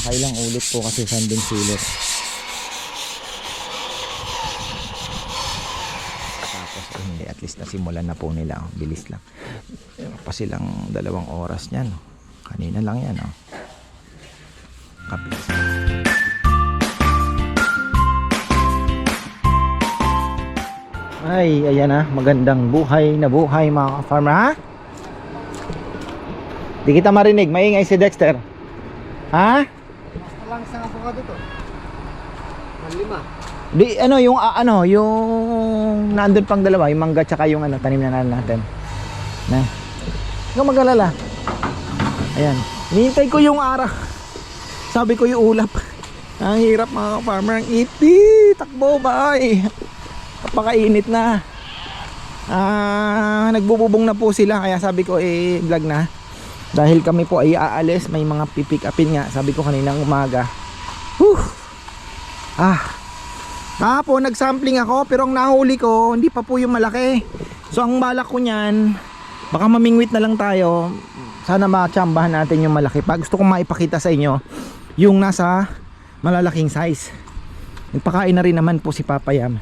Makakailang ulit po kasi sanding sealer. Tapos hindi, at least nasimulan na po nila. Bilis lang. Pa silang 2 oras niyan. Kanina lang yan. Kapit. Ay, ayan na. Magandang buhay na buhay mga ka-farmer, ha? Di kita marinig. Maingay si Dexter. Ha? Lang sa avocado to. 5. Di, yung nandun pang 2, yung mangga tsaka yung tanim na natin. Na. Ikaw mag-alala. Ayan. Hinihintay ko yung araw. Sabi ko yung ulap. Ang hirap mga ka-farmer. Ang iti. Takbo ba ay. Napakainit na. Nagbububong na po sila. Kaya sabi ko vlog na. Dahil kami po ay aalis. May mga pipick upin nga. Sabi ko kaninang umaga. Kahapon nagsampling ako. Pero ang nahuli ko hindi pa po yung malaki. So ang balak ko nyan, baka mamingwit na lang tayo. Sana matsambahan natin yung malaki pa. Gusto kong maipakita sa inyo yung nasa malalaking size. Nagpakain na rin naman po si Papa Yam.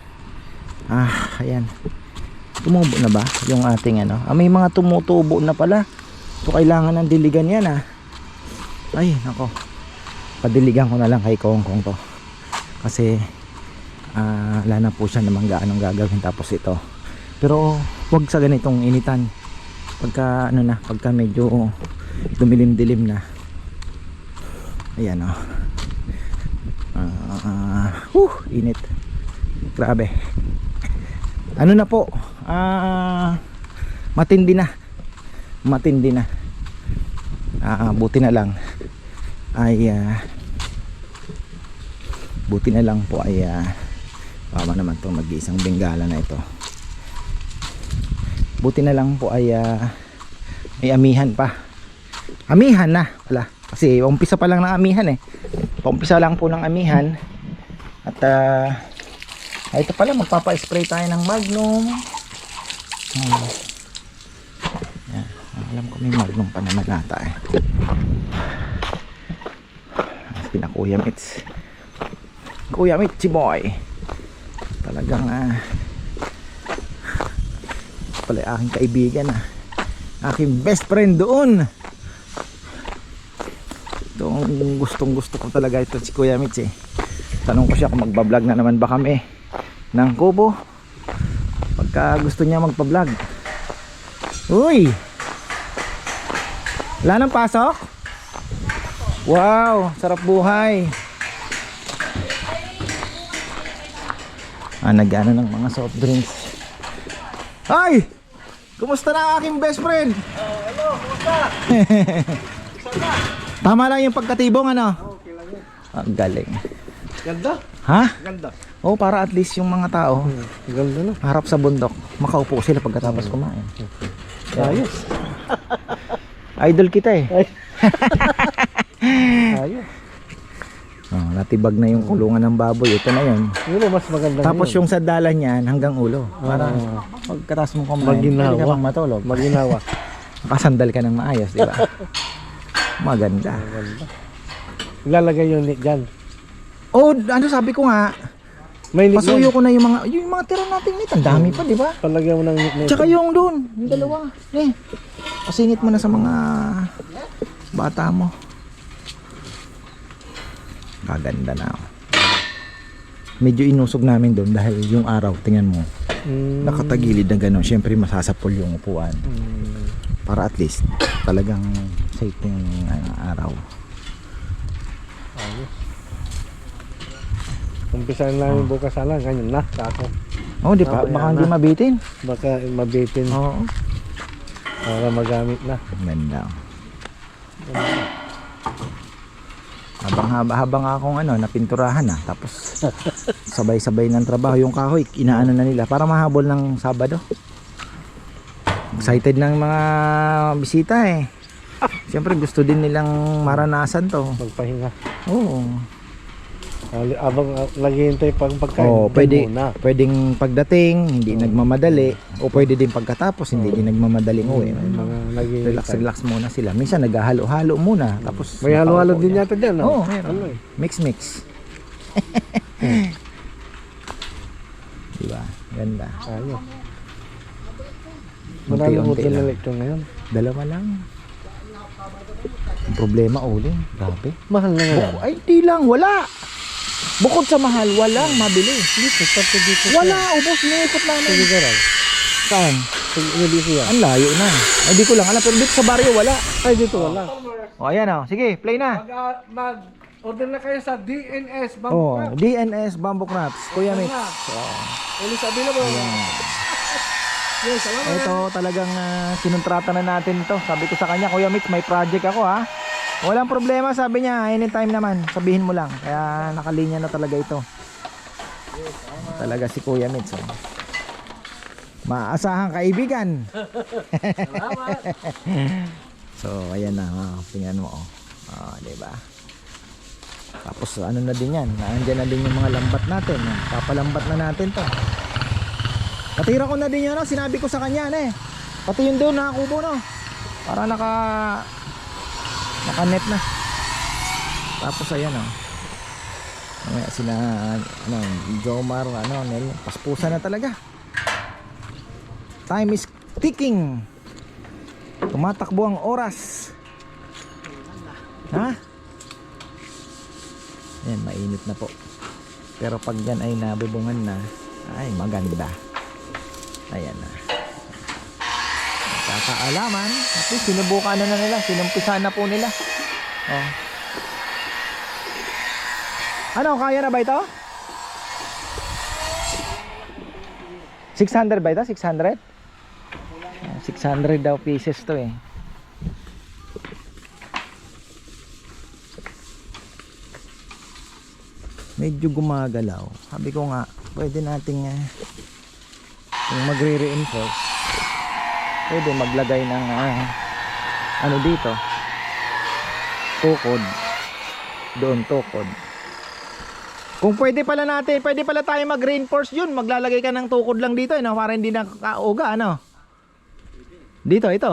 Ayan. Tumubo na ba yung ating may mga tumutubo na pala. So kailangan ng diligan yan Ay nako. Padiligan ko na lang kay Kongkong to. Kasi wala na po siya naman gaanong gagawin tapos ito. Pero wag sa ganitong initan. Pagka pagka medyo dumilim-dilim na. Ayan init. Grabe. Na po? Matindi na. Buti na lang po ay pawa naman itong mag-iisang bengala na ito. Buti na lang po ay may amihan pa. Amihan na wala. Kasi umpisa pa lang ng amihan Umpisa lang po ng amihan. At ito pala, magpapa-spray tayo ng Magnum. Alam ko may Magnum pa naman nata Kuya Mitch. Kuya Mitch boy. Talagang pala aking kaibigan aking best friend doon. Gustong gusto ko talaga ito si Kuya Mitch Tanong ko siya kung magbablog na naman ba kami ng kubo pagka gusto niya magpa-vlog. Uy, wala nang pasok? Wow, sarap buhay. Nag-ano ng mga soft drinks. Ay, kumusta na ang aking best friend? Hello, kumusta? Tama lang yung pagkatibong Okay lang yan. Ang galing. Ganda? Ha? Ganda. Para at least yung mga tao Ganda na. harap sa bundok, makaupo sila pagkatapos kumain. Ayos. Idol kita Ayos. Natibag na yung kulungan ng baboy. Ito na yun. Yun mas maganda. Tapos yung sandala niyan hanggang ulo. Para pagkatapos mo kumain, maginawa. pwede ka pang matulog. Maginawa. Makasandal ka ng maayos, di ba? Maganda. Ilalagay yung net dyan. Sabi ko nga, May net pasuyo ko na yung mga tira nating net. Ang dami pa, di ba? Palagyan mo ng net na Tsaka yung doon, yung 2. Pasingit mo na sa mga bata mo. Maganda na. Medyo inusog namin doon dahil yung araw, tingnan mo, nakatagilid na gano'n. Siyempre masasapol yung upuan. Para at least talagang safe yung araw. Ayos. Umpisahan namin bukas sana, ganyan na, kako. Di pa, baka hindi mabitin. Baka mabitin. Oo. Para magamit na. Ganda. Habang akong napinturahan tapos sabay-sabay ng trabaho yung kahoy, inaano na nila para mahabol ng Sabado. Excited ng mga bisita Siyempre gusto din nilang maranasan to. Magpahinga. Oo. Abang naghihintay pang pagkain. Oh, pwede, muna. pwedeng pagdating, hindi nagmamadali. O pwede din pagkatapos, hindi din nagmamadaling uwi. Mga naghihintay. Relax muna sila. Minsan naghahalo-halo muna. Tapos May halo-halo nakaupo din yan. yata dyan. Oo, Oh, meron. Ano eh. Mix. Diba? Ganda. Ayos. Maraming Unti-unti hotel na lang. lecture ngayon. Dalawa lang. Ang problema, uling. Grabe. Mahal na ngayon. Ay, di lang. Wala. Bukod sa mahal, walang mabili. Dito, pati dito. Wala. Ubos na ikot Sa namin. Ligaran. Saan? Sa dito yan. Ang layo na. Ay, di ko lang alam. Pero dito sa baryo, wala. Ay, dito wala. O, ayan o. Sige, play na. Mag-order na kayo sa DNS Oh, DNS Bamboo Crafts. Kuya Mix. Ulit sabi na ba? Yes, salamat. Ito talagang kinontrata na natin ito. Sabi ko sa kanya, Kuya Mix, may project ako ha. Walang problema, sabi niya, anytime naman. Sabihin mo lang. Kaya nakalinya na talaga ito. Talaga si Kuya Mix. Oh. Maasahang kaibigan. Salamat. So, ayan na. Tingnan mo. Diba? Tapos ano na din yan. Naandyan na din yung mga lambat natin. Papalambat na natin to. Patira ko na din yun. Sinabi ko sa kanya. Pati yun doon nakakubo. No? Para naka-net na. Tapos ayan. Mamaya sila Jomar, Nel. Paspusa na talaga. Time is ticking. Tumatakbo ang oras. Ha? Yan, mainit na po. Pero pag yan ay nabubungan na, ay maganda. Ayan na. Kakaalaman. At least sinubukan na nila. Sinumpisahan na po nila. Oh. Ano, kaya na ba ito? 600 ba ito? 600? 600 daw pieces to eh. Medyo gumagalaw. Sabi ko nga, pwede nating kung magre-reinforce, pwede maglagay ng ano dito, tukod. Doon tukod. Kung pwede pala tayo mag-reinforce yun, maglalagay ka ng tukod lang dito para hindi nakauga dito, ito.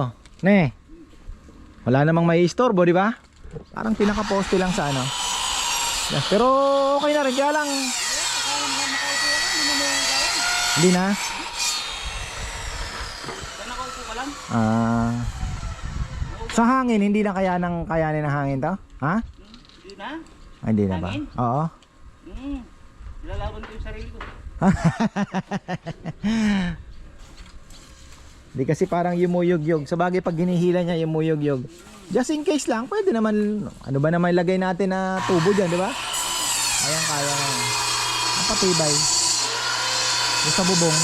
Wala namang may istorbo, di ba? Parang pinaka-poste lang sa Yes, pero okay na rin, kaya lang hindi na. Sa hangin, hindi na kayanin ng hangin to? Ha? Hindi na. Hindi na ba? Hangin? Oo. Lalaban ko yung sarili ko. Di kasi parang yumuyog-yog. Sa bagay pag hinihila niya yumuyog-yog. Just in case lang, pwede naman, ano ba naman ilagay natin na tubo dyan, di ba? Kaya na. Napatibay. Yung sa bubong,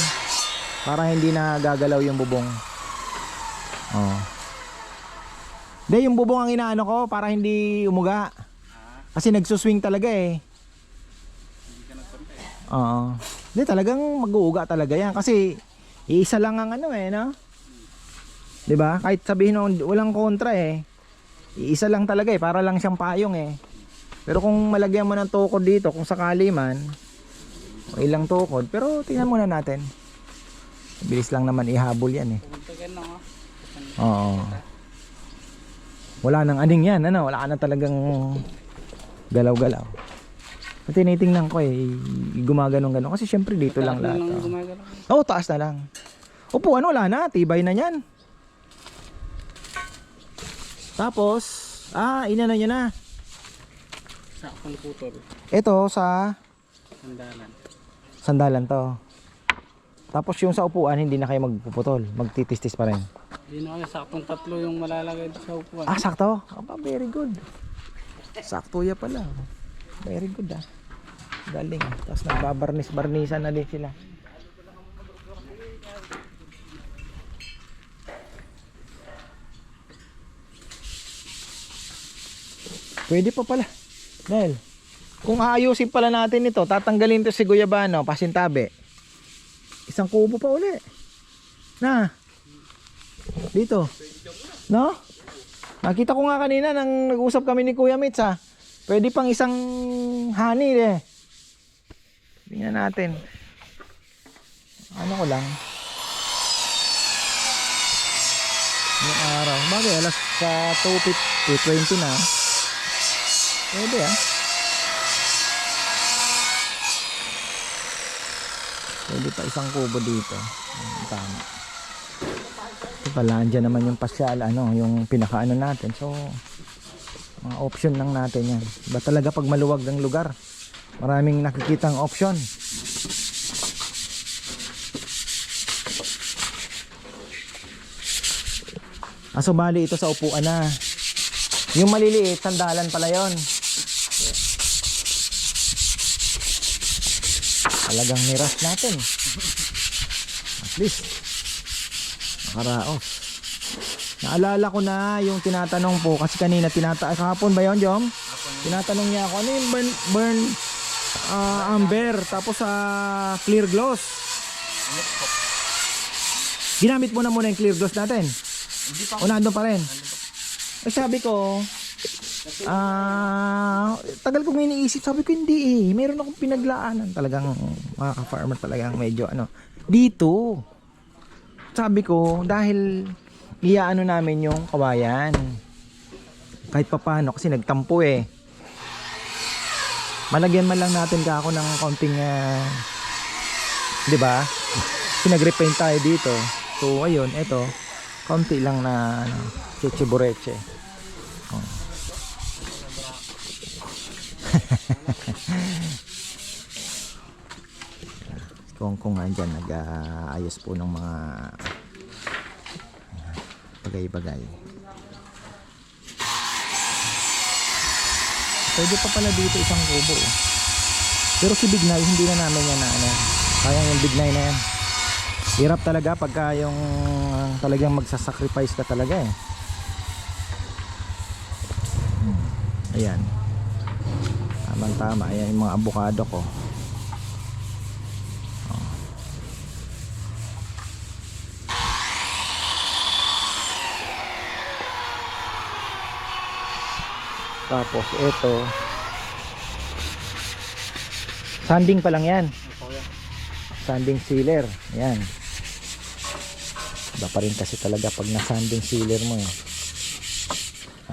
para hindi na gagalaw yung bubong. Oh. Hindi, yung bubong ang inaano ko para hindi umuga. Kasi nagsuswing talaga eh. Oo. Hindi, talagang mag-uuga talaga yan. Kasi iisa lang ang no? Diba? Kahit sabihin walang kontra eh. Iisa lang talaga para lang siyang payong eh. Pero kung malagyan mo ng tukod dito, kung sakali man, ilang tukod. Pero tingnan muna natin. Bilis lang naman ihabol yan eh. Oo. Wala nang aning yan, wala na talagang galaw-galaw. Tinitingnan ko gumaganong-ganon. Kasi syempre dito lang lahat. Taas na lang. Upuan, wala na, tibay na yan. Tapos, inano nyo na. Sakong putol. Ito sa Sandalan. sandalan to. Tapos yung sa upuan, hindi na kayo magpuputol. Magtitistis pa rin. Hindi na kaya saktong tatlo yung malalagay sa upuan. Sakto? Very good. Sakto ya pala. Very good Galing. Tapos nagbabarnis-barnisan na din sila. Pwede pa pala. Dahil kung aayusin pala natin ito, tatanggalin ito si Guyabano, pasintabi. Isang kubo pa uli. Dito. No? Nakita ko nga kanina nang nag-usap kami ni Kuya Mitz Pwede pang isang honey eh. Tingnan natin. Ano ko lang. Yung araw. Bagay, alas sa 2:20 na. Pwede ah. Pwede pa isang kubo dito. Tama. Ito pala, andyan naman yung pasyal, yung pinakaano natin. So, mga option lang natin yan. Ba talaga pag maluwag ng lugar, maraming nakikitang option. So bali ito sa upuan na. Yung maliliit, sandalan pala yon. Talagang niras natin. At least nakaraos. Naalala ko na yung tinatanong po kasi kanina kahapon ba yun, Jom? Tinatanong niya ako ano yung burn amber tapos clear gloss. Ginamit mo na muna yung clear gloss natin. O nandun pa rin? Sabi ko tagal kong iniisip, sabi ko hindi eh, meron akong pinaglaanan talagang mga ka-farmer talagang medyo dito. Sabi ko dahil iaano namin yung kawayan kahit papano kasi nagtampo eh, malagyan man lang natin ka ako ng konting di ba? Pinag-repaint tayo dito. So ayun, eto konti lang na chichibureche. Oh. Kung andyan nag-aayos po ng mga bagay-bagay. Pwede pa pala dito isang kubo. Pero si Bignay hindi na namin yan kaya yung Bignay na yan. Hirap talaga pagka yung talagang magsasacrifice ka talaga eh. Ayan. Tama. Ayan yung mga avocado ko. Tapos ito sanding pa lang yan. Sanding sealer. Ayan. Iba pa rin kasi talaga pag na-sanding sealer mo eh.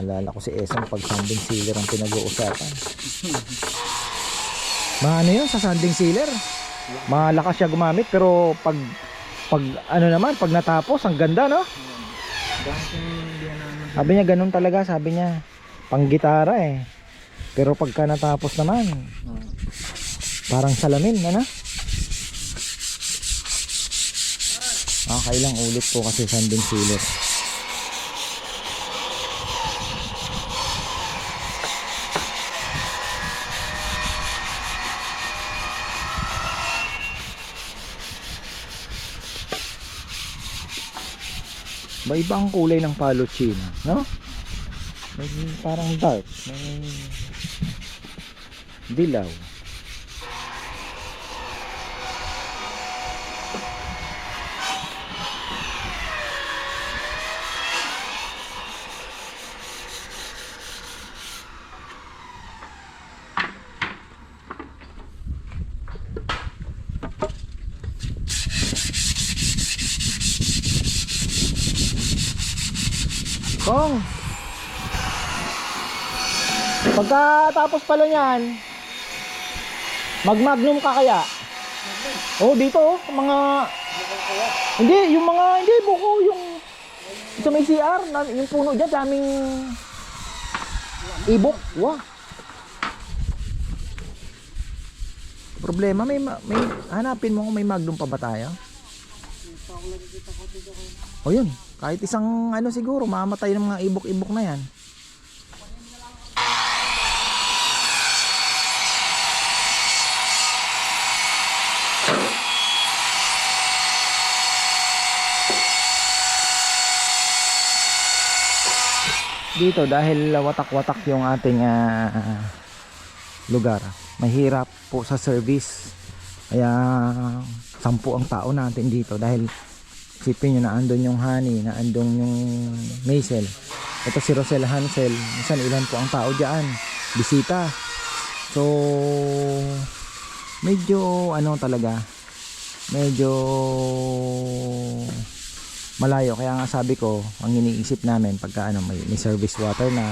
Alala ko si Esang pag sanding sealer ang pinag-uusapan. Ano yun sa sanding sealer? Malakas siya gumamit pero pag naman pag natapos ang ganda no? Sabi niya ganun talaga, sabi niya pang gitara eh. Pero pagka natapos naman parang salamin kailang ulit po kasi sanding sealer. Iba ang kulay ng paluchina, no? May parang dark, may dilaw. Kong, pagkatapos pala niyan, mag-magnum ka kaya? Oh, dito mga hindi, yung mga hindi buko yung sa may CR, yung puno diyan, daming ibok. Wow. Problema may hanapin mo kung may magnum pa ba tayo? O yun, kahit isang siguro mamatay ng mga ibok-ibok na yan. Dito dahil watak-watak yung ating lugar, mahirap po sa service. Kaya 10 ang tao natin dito dahil isipin nyo na andun yung Honey, na andun yung Maisel, ito si Rosel Hansel, minsan ilan po ang tao dyan. bisita. So medyo ano talaga, medyo malayo. Kaya nga sabi ko, ang iniisip namin pagka ano, may service water na,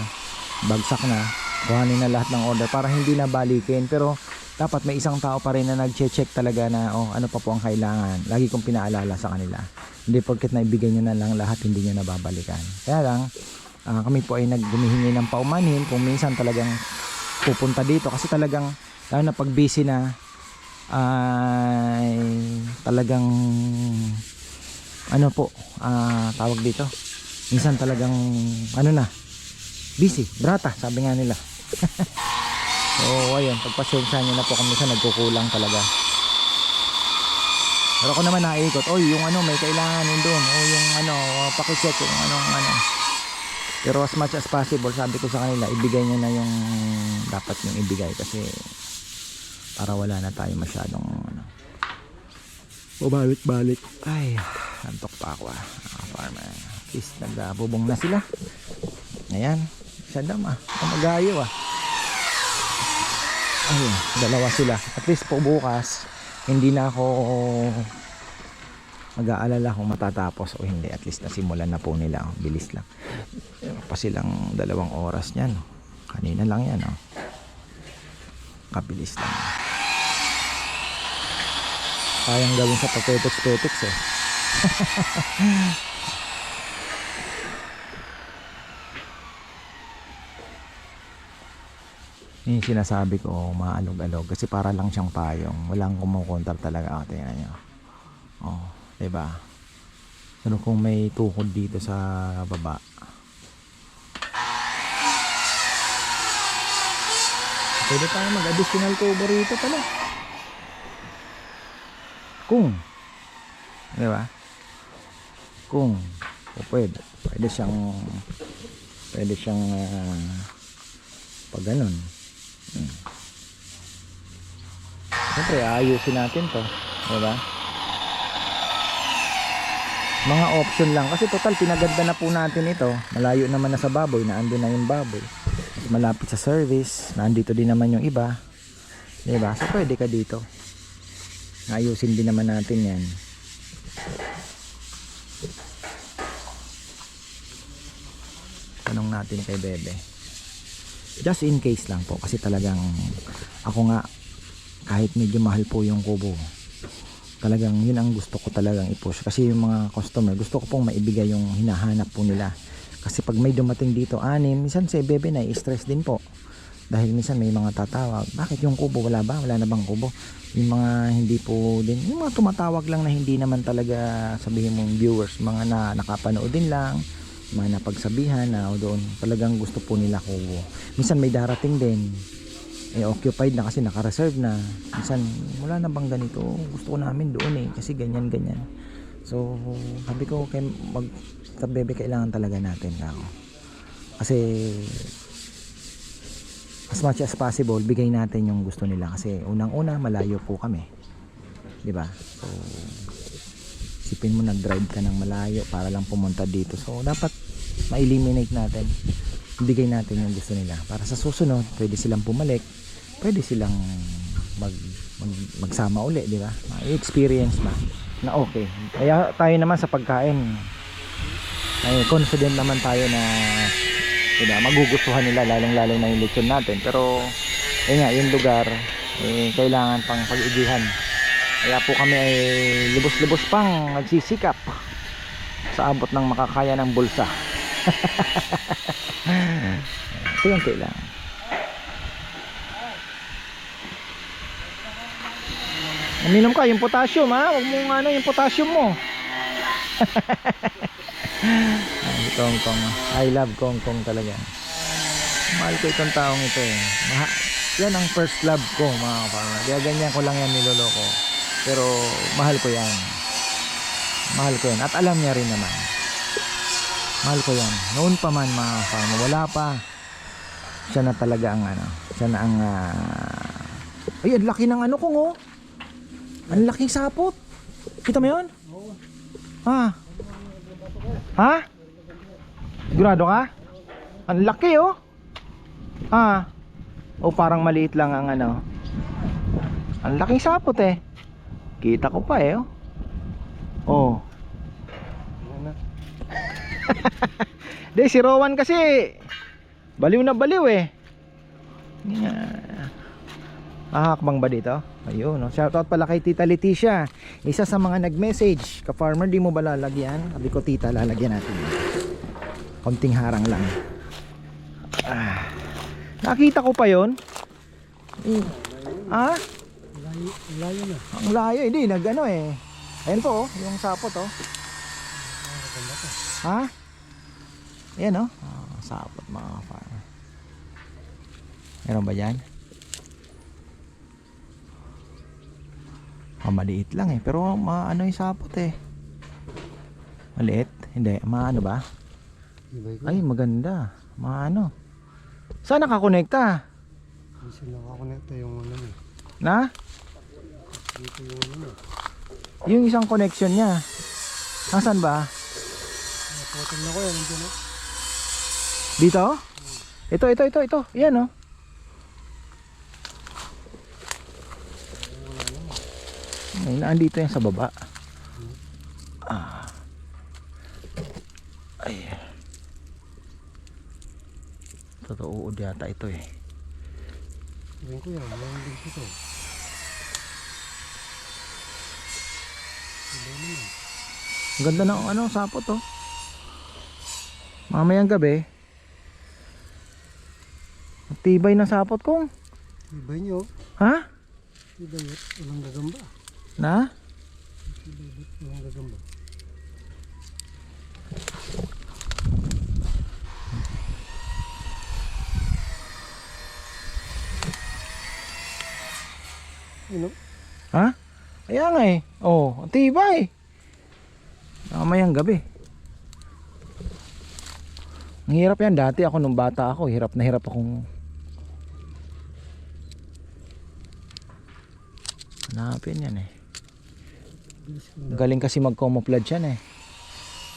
bagsak na, kuhanin na lahat ng order para hindi na balikin. Pero dapat may isang tao pa rin na nag-check talaga na ano pa po ang kailangan. Lagi kong pinaalala sa kanila, hindi porket na ibigay nyo na lang lahat, hindi nyo na babalikan. Kaya lang kami po ay naggumihingi ng paumanhin kung minsan talagang pupunta dito, kasi talagang lalo na pag busy na ay talagang ano po, tawag dito, minsan talagang ano na, busy, brata, sabi nga nila. So ayun, pagpasensya nyo na po kung minsan nagkukulang talaga. Pero ako naman naikot, yung ano, may kailangan yun doon, yung ano, pakicheck yung ano. Pero as much as possible, sabi ko sa kanila, ibigay nyo na yung dapat yung ibigay, kasi para wala na tayo masyadong ano, balik. Ay, antok pa ako farmer. At least nagbubong na sila. Ayan, sadam magayo ayun, dalawa sila. At least po bukas hindi na ako mag-aalala kung matatapos o hindi. At least nasimulan na po nila. Bilis lang. Pa silang 2 oras niyan. Kanina lang yan. Kabilis lang. Kayang gawin sa papetex-petex Yung sinasabi ko, maalog-alog. Kasi para lang siyang payong. Walang kumukontar talaga. Tingnan nyo. Diba? Pero kung may tukod dito sa baba, pwede tayo mag-additional cover rito pala. Kung, diba? Kung pwede siyang pag ganun. Siyempre ayusin natin to, diba? Mga option lang, kasi total pinaganda na po natin ito. Malayo naman na sa baboy, naandun na yung baboy. Mas malapit sa service, nandito din naman yung iba, diba? So pwede ka dito. Ayusin din naman natin yan. Tanong natin kay Bebe. Just in case lang po, kasi talagang ako nga, kahit medyo mahal po yung kubo, talagang yun ang gusto ko talagang i-push. Kasi yung mga customer, gusto ko pong maibigay yung hinahanap po nila. Kasi pag may dumating dito 6, minsan si Bebe na i-stress din po. Dahil minsan may mga tatawag, bakit yung kubo wala ba? Wala na bang kubo? Yung mga hindi po din, yung mga tumatawag lang na hindi naman talaga sabihin mong viewers, mga na nakapanood din lang, mga napagsabihan na doon talagang gusto po nila kubo. Minsan may darating din, occupied na kasi naka-reserve na. Minsan wala na bang ganito, gusto ko namin doon kasi ganyan. So sabi ko kay Bebe, kailangan talaga natin ako. Kasi as much as possible bigay natin yung gusto nila, kasi unang-una malayo po kami, di ba? So isipin mo, nag-drive ka ng malayo para lang pumunta dito. So dapat ma-eliminate natin, bigay natin yung gusto nila para sa susunod pwede silang pumalik, pwede silang magsama uli, di ba? Ma-experience na okay. Kaya tayo naman sa pagkain ay confident naman tayo na diba, magugustuhan nila, lalong-lalo na yung lechon natin. Pero yung lugar kailangan pang pag-igihan. Kaya po kami ay lubos-lubos pang nagsisikap sa abot ng makakaya ng bulsa. Ito yung kailangan. Uminom ka yung potassium, huwag mong yung potassium mo. Kongkong, I love Kongkong talaga. Mahal ko itong taong ito yan ang first love ko, mga kaparma. Kaya ganyan ko lang yan niloloko, pero mahal ko yan at alam niya rin naman. Mahal ko yan noon pa man, mga kaparma. Wala pa, siya na talaga ang siya na ang ay, ang laki ng ko ang laking sapot. Kita mo yun? Ha? Sigurado ka? Ang laki O parang maliit lang ang ano. Ang laking sapot eh. Kita ko pa eh. Oh. Ano? Di si Rowan kasi baliw na baliw eh. Hakbang ba dito? Ayun, no? Shoutout pala kay Tita Leticia. Isa sa mga nag-message, ka-farmer, di mo ba lalagyan? Sabi ko, tita, lalagyan natin. Konting harang lang. Nakita ko pa yon. Layo na. Ang layo, hindi, nag-ano eh. Ayun po, yung sapot oh. Ha? Ayan oh. Sapot mga farmer. Meron ba yan? Maliit lang eh, pero maano yung sapot eh. Maliit? Hindi, maano ba? Ay, maganda. Maano. Saan nakakonekta? Hindi sila nakakonekta yung ano eh. Na? Dito yung ano eh. Yung isang connection niya. Nasaan ba? Napotol na ko yan. Nandiyan oh. Dito? Ito. Yan oh. Ay, naandito yan sa baba. Ay. Totoo yata ito eh. Sabihin ko yan. Mayroon din dito. Ang ganda ng ano, sapot oh. Mamayang gabi. Matibay na sapot kong. Ibay nyo. Ha? Ibay yun. Walang gagamba. Na? Walang gagamba. Ano? Ha? Kaya nga eh. Oh, ang tibay. Mamayang gabi. Ang hirap yan. Dati ako nung bata ako, hirap na hirap akong hanapin yan eh. Galing kasi mag-camouflage yan eh.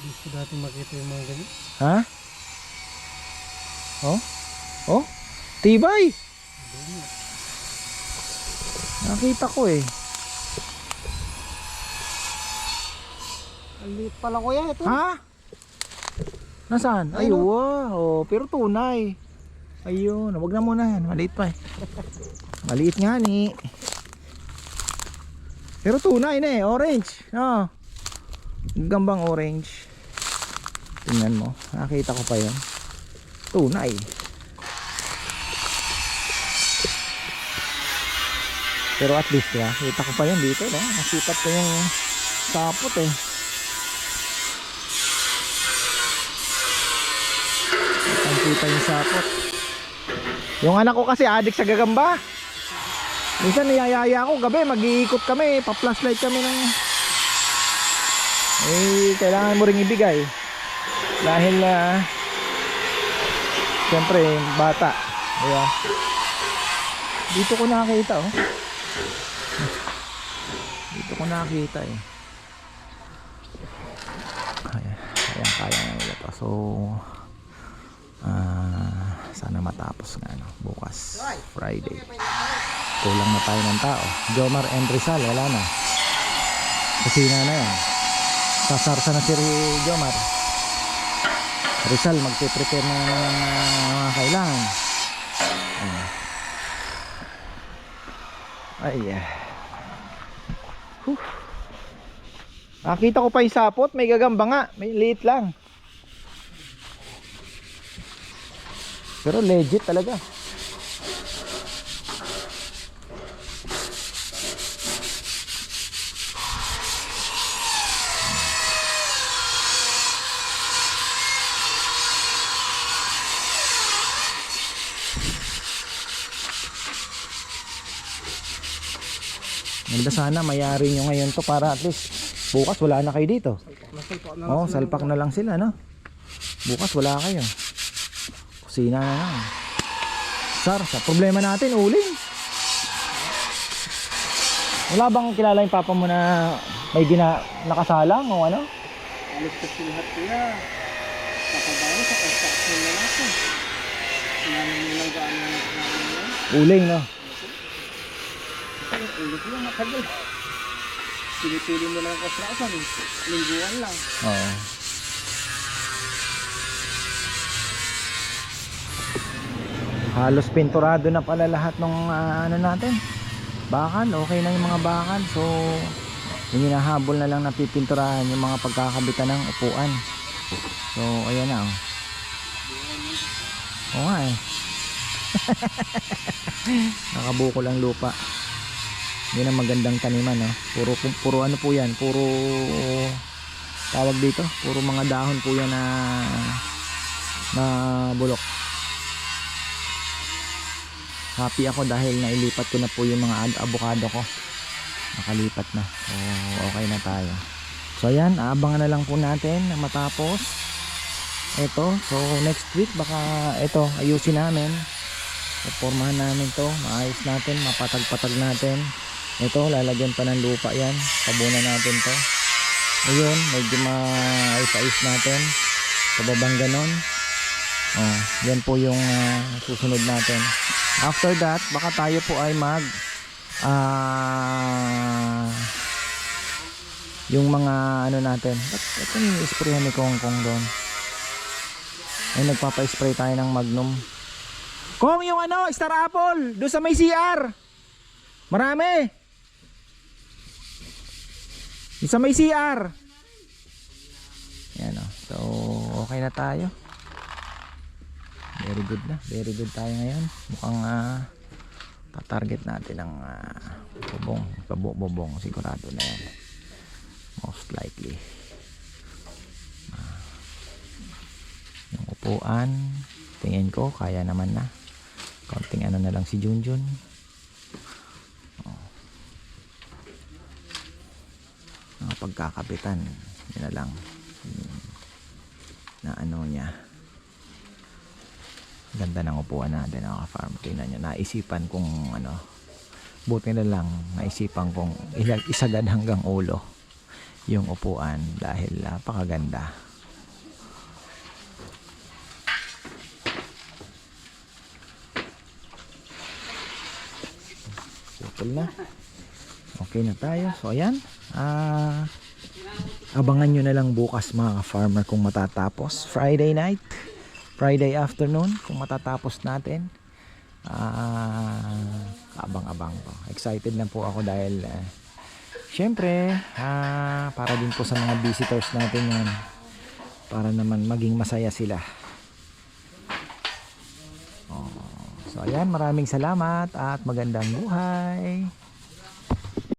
Hindi ko dati makita yung mga ganyan. Ha? Oh? Oh? Tibay! Nakita ko eh. Ang liit pala ko yan. Ito. Ha? Nasaan? Ay, wow. Oh, pero tunay. Ayun, wag na muna yan. Maliit pa eh. Maliit nga ni. Pero tunay na eh, orange. No. Gambang orange. Tingnan mo, nakita ko pa yun. Tunay. Pero at least ya, kita ko pa yun dito, no? Nasipat ko yung sapot eh. Kita yung sapot. Yung anak ko kasi adik sa gagamba. Minsan niyayaya ako gabi, mag-iikot kami, pa-flashlight kami ng kailangan mo ring ibigay dahil siyempre bata, diba? Dito ko nakita oh. Dito ko nakita eh. Ayan, kaya na nila to. So sana matapos nga no, bukas Friday. Kulang na tayo ng tao. Jomar and Rizal, wala na. Kusina na yan. Sasarsa na si Jomar. Rizal, magpiprepare na ng mga kailangan. Ay, nakita ko pa yung sapot. May gagamba nga. May liit lang. Pero legit talaga. Ganda sana mayari nyo ngayon to para at least bukas wala na kayo dito. Oh, salpak na lang sila no. Bukas wala kayo. Kusina na lang. Sa problema natin uling. Wala bang kilala yung papa mo na may nakasalang o ano? Alis kasi lahat sila. Kapabayo sa construction na natin. Namin nilang gaano na natin. Uling, no? Ang ulit lang, matagal. Pinipili mo lang ang construction eh. Lingguan lang. Oo. Halos pinturado na pala lahat ng ano natin. Bakan, okay na yung mga bakan. So, yung hinahabol na lang na pipinturahan yung mga pagkakabitan ng upuan. So, ayan na oh. Oo nga eh. Nakabukol ang lupa. Hindi na magandang taniman no. Puro ano po yan, puro tawag dito, puro mga dahon po yan na bulok. Happy ako dahil nailipat ko na po yung mga avocado ko. Nakalipat na. So okay na tayo. So ayan, aabangan na lang po natin na matapos ito. So next week baka ito ayusin namin. Formahan namin to, maayos natin, mapatag-patag natin. Ito, lalagyan pa ng lupa yan. Tabunan natin to. Ayun, medyo maayos-ayos natin. Pababang ganon. Oh, yan po yung susunod natin. After that, baka tayo po ay yung mga ano natin. Ito yung isprayan ni Kong doon. Ay, nagpapa-spray tayo ng Magnum. Kung yung ano, Star Apple, doon sa may CR. Marami. Doon sa may CR. Yan o. So, okay na tayo. Very good na. Very good tayo ngayon. Mukhang tatarget natin ang bobong. Sigurado na yan. Most likely. Yung upuan, tingin ko, kaya naman na. Konting ano na lang si Junjun. Mga pagkakapitan, yun na lang. Na ano niya. Ganda ng upuan natin, naka-farm. Tingnan nyo, naisipan kong ano, buti na lang, naisipan kong isagad hanggang ulo yung upuan dahil napakaganda. Na. Okay na tayo. So ayan, abangan nyo na lang bukas mga farmer kung matatapos. Friday night, Friday afternoon kung matatapos natin. Abang-abang po. Excited na po ako dahil syempre para din po sa mga visitors natin yan, para naman maging masaya sila. So ayan, maraming salamat at magandang buhay.